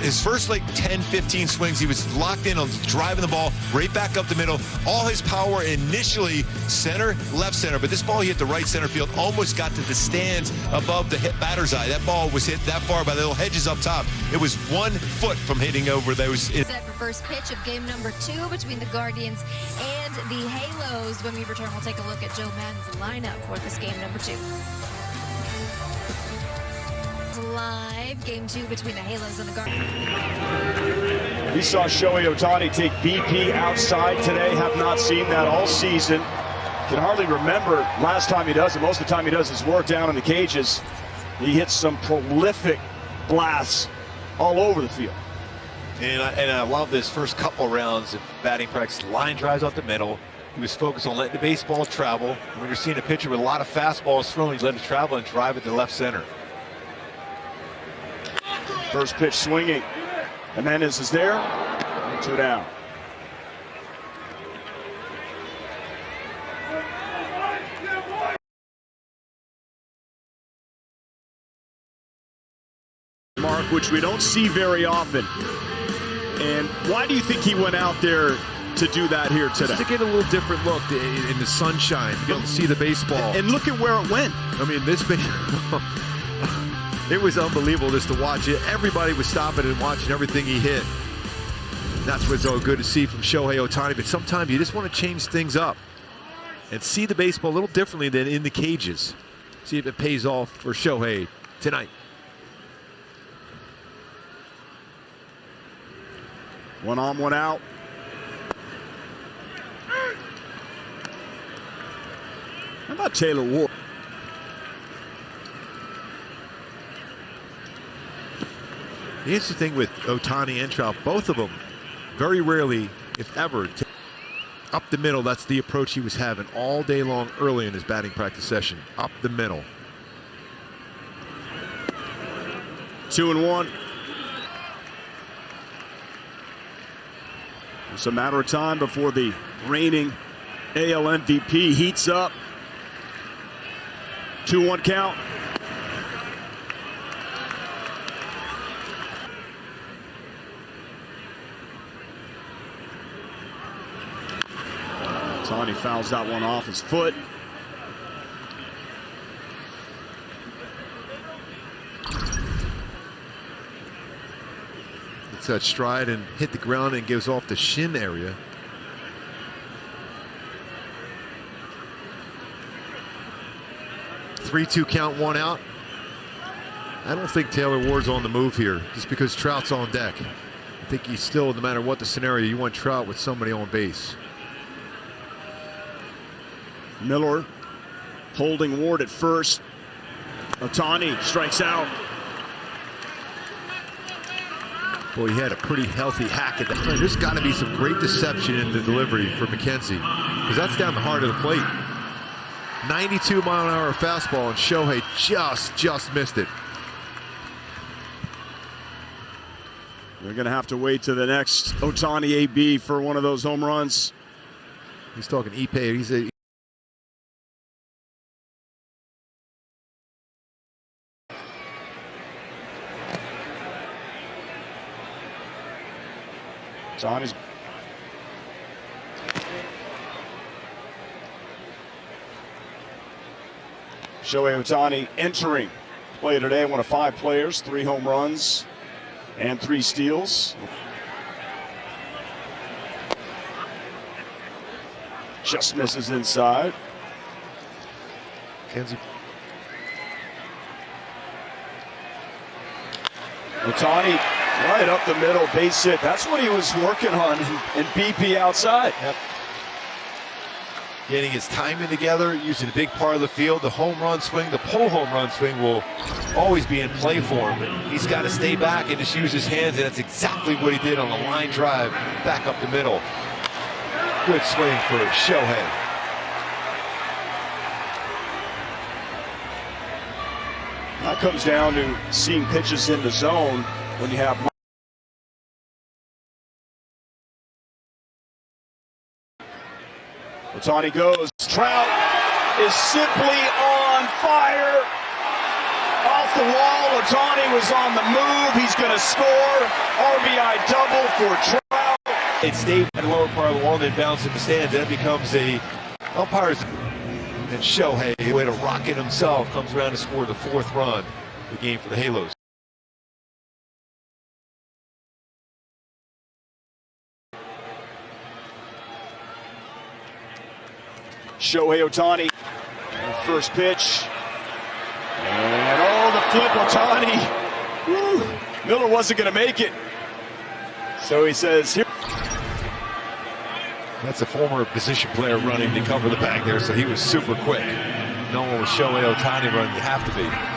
his first like 10, 15 swings, he was locked in on driving the ball right back up the middle. All his power initially center, left center, but this ball he hit the right center field, almost got to the stands above the batter's eye. That ball was hit that far by the little hedges up top. It was 1 foot from hitting over those. Set for first pitch of game number 2 between the Guardians and the Halos. When we return, we'll take a look at Joe Madden's lineup for this game number 2. Live game 2 between the Halos and the Guardians. We saw Shohei Ohtani take BP outside today. Have not seen that all season. Can hardly remember last time he does it. Most of the time he does his work down in the cages. He hits some prolific blasts all over the field. And I love this first couple rounds of batting practice. Line drives out the middle. He was focused on letting the baseball travel. When you're seeing a pitcher with a lot of fastballs thrown, he's letting it travel and drive it to left center. First pitch swinging. Jimenez is there. 2 down. Mark, which we don't see very often. And why do you think he went out there to do that here today? Just to get a little different look in the sunshine, to be able to see the baseball. And look at where it went. I mean, this thing, it was unbelievable just to watch it. Everybody was stopping and watching everything he hit. And that's what's so good to see from Shohei Ohtani. But sometimes you just want to change things up and see the baseball a little differently than in the cages. See if it pays off for Shohei tonight. 1 on, 1 out. How about Taylor Ward? The interesting thing with Ohtani and Trout, both of them, very rarely, if ever, up the middle. That's the approach he was having all day long early in his batting practice session. Up the middle. 2-1. It's a matter of time before the reigning AL MVP heats up. 2-1 count. Ohtani fouls that one off his foot. It's that stride and hit the ground and gives off the shin area. Three-two count, 1 out. I don't think Taylor Ward's on the move here just because Trout's on deck. I think he's still, no matter what the scenario, you want Trout with somebody on base. Miller holding Ward at first. Ohtani strikes out. Boy, he had a pretty healthy hack at the plate. There's got to be some great deception in the delivery for McKenzie, because that's down the heart of the plate. 92-mile-an-hour fastball, and Shohei just missed it. We're going to have to wait to the next Ohtani AB for one of those home runs. He's talking Ipe. He's a Ohtani's Shohei Ohtani entering play today, one of 5 players, 3 home runs and 3 steals. Just misses inside. Kenzie. Ohtani right up the middle, base hit. That's what he was working on in BP outside. Yep. Getting his timing together, using a big part of the field. The home run swing, the pull home run swing will always be in play for him. But he's got to stay back and just use his hands, and that's exactly what he did on the line drive back up the middle. Good swing for Shohei. That comes down to seeing pitches in the zone when you have. Ohtani goes. Trout is simply on fire. Off the wall. Ohtani was on the move. He's going to score. RBI double for Trout. It stayed in the lower part of the wall, then bounced in the stands, and it becomes a umpire's. And Shohei, the way to rocket himself, comes around to score the 4th run of the game for the Halos. Shohei Ohtani, first pitch. And the flip, Ohtani. Woo. Miller wasn't going to make it. So he says, here. That's a former position player running to cover the bag there, so he was super quick. No one was Shohei Ohtani running, you have to be.